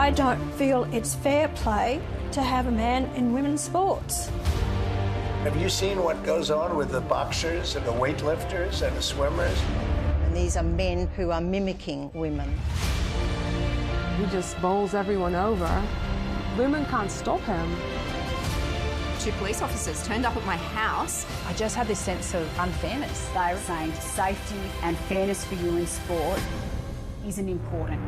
I don't feel it's fair play to have a man in women's sports. Have you seen what goes on with the boxers and the weightlifters and the swimmers? And these are men who are mimicking women. He just bowls everyone over. Women can't stop him. 2 police officers turned up at my house. I just had this sense of unfairness. They're saying safety and fairness for you in sport isn't important.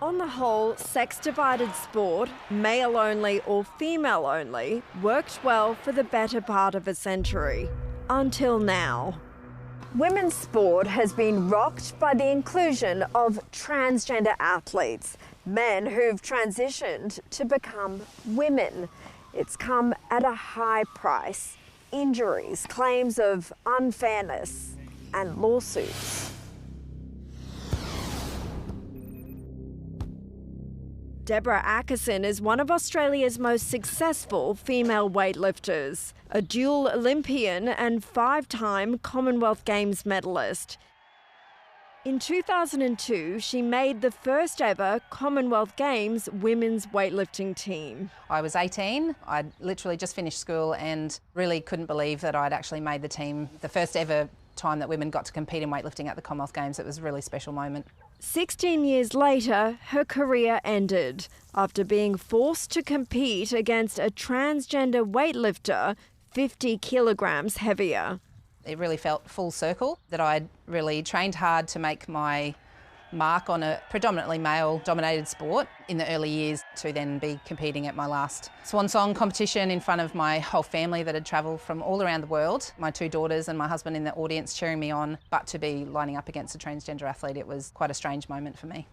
On the whole, sex-divided sport, male only or female only, worked well for the better part of a century. Until now. Women's sport has been rocked by the inclusion of transgender athletes, men who've transitioned to become women. It's come at a high price. Injuries, claims of unfairness, and lawsuits. Deborah Ackerson is one of Australia's most successful female weightlifters, a dual Olympian and 5-time Commonwealth Games medalist. In 2002, she made the first ever Commonwealth Games women's weightlifting team. I was 18. I'd literally just finished school and really couldn't believe that I'd actually made the team. The first ever time that women got to compete in weightlifting at the Commonwealth Games. It was a really special moment. 16 years later, her career ended after being forced to compete against a transgender weightlifter 50 kilograms heavier. It really felt full circle, that I'd really trained hard to make my mark on a predominantly male-dominated sport in the early years, to then be competing at my last swan song competition in front of my whole family that had travelled from all around the world, my 2 daughters and my husband in the audience cheering me on, but to be lining up against a transgender athlete, it was quite a strange moment for me.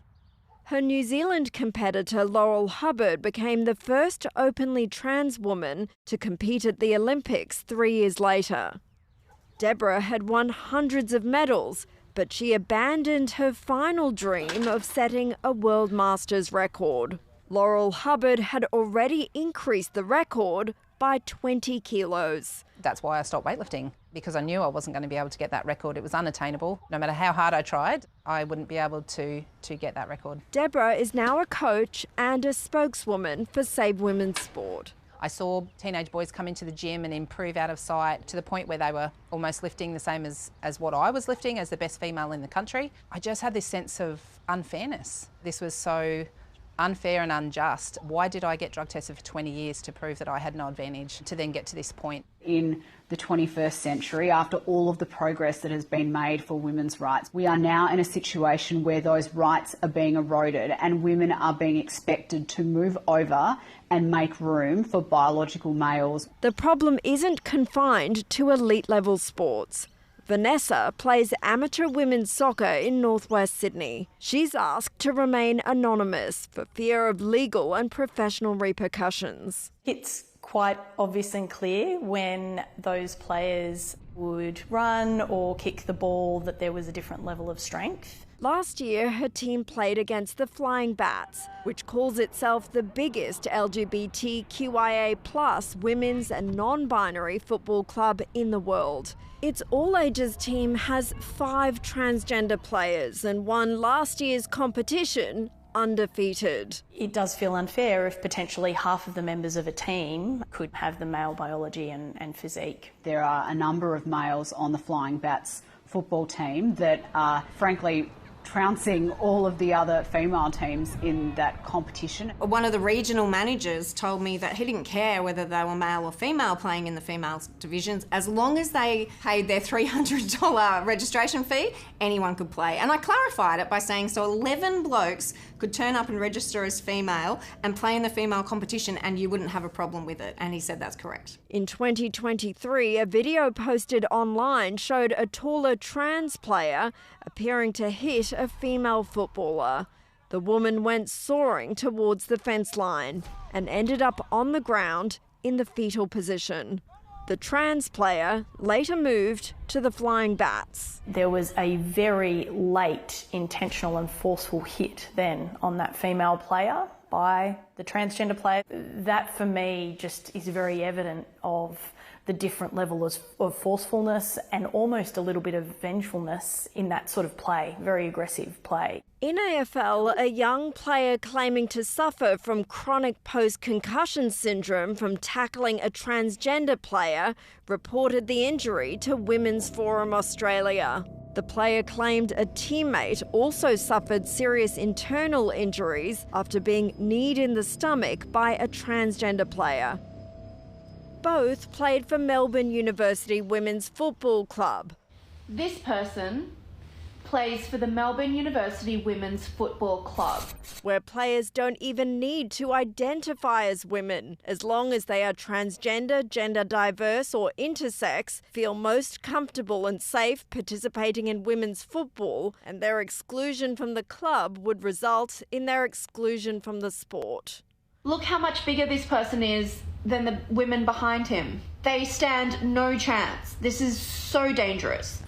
Her New Zealand competitor Laurel Hubbard became the first openly trans woman to compete at the Olympics 3 years later. Deborah had won hundreds of medals, but she abandoned her final dream of setting a World Masters record. Laurel Hubbard had already increased the record by 20 kilos. That's why I stopped weightlifting, because I knew I wasn't going to be able to get that record. It was unattainable. No matter how hard I tried, I wouldn't be able to get that record. Deborah is now a coach and a spokeswoman for Save Women's Sport. I saw teenage boys come into the gym and improve out of sight to the point where they were almost lifting the same as what I was lifting, as the best female in the country. I just had this sense of unfairness. This was so unfair and unjust. Why did I get drug tested for 20 years to prove that I had no advantage to then get to this point? In the 21st century, after all of the progress that has been made for women's rights, we are now in a situation where those rights are being eroded and women are being expected to move over and make room for biological males. The problem isn't confined to elite-level sports. Vanessa plays amateur women's soccer in northwest Sydney. She's asked to remain anonymous for fear of legal and professional repercussions. It's quite obvious and clear when those players would run or kick the ball that there was a different level of strength. Last year, her team played against the Flying Bats, which calls itself the biggest LGBTQIA+ women's and non-binary football club in the world. Its all-ages team has 5 transgender players and won last year's competition undefeated. It does feel unfair if potentially half of the members of a team could have the male biology and physique. There are a number of males on the Flying Bats football team that are frankly trouncing all of the other female teams in that competition. One of the regional managers told me that he didn't care whether they were male or female playing in the female divisions. As long as they paid their $300 registration fee, anyone could play. And I clarified it by saying, so 11 blokes could turn up and register as female and play in the female competition and you wouldn't have a problem with it. And he said that's correct. In 2023, a video posted online showed a taller trans player appearing to hit a female footballer. The woman went soaring towards the fence line and ended up on the ground in the fetal position. The trans player later moved to the Flying Bats. There was a very late, intentional and forceful hit then on that female player, by the transgender player. That for me just is very evident of the different levels of forcefulness and almost a little bit of vengefulness in that sort of play, very aggressive play. In AFL, a young player claiming to suffer from chronic post-concussion syndrome from tackling a transgender player reported the injury to Women's Forum Australia. The player claimed a teammate also suffered serious internal injuries after being kneed in the stomach by a transgender player. Both played for Melbourne University Women's Football Club. This person plays for the Melbourne University Women's Football Club, where players don't even need to identify as women, as long as they are transgender, gender diverse or intersex, feel most comfortable and safe participating in women's football, and their exclusion from the club would result in their exclusion from the sport. Look how much bigger this person is than the women behind him. They stand no chance. This is so dangerous.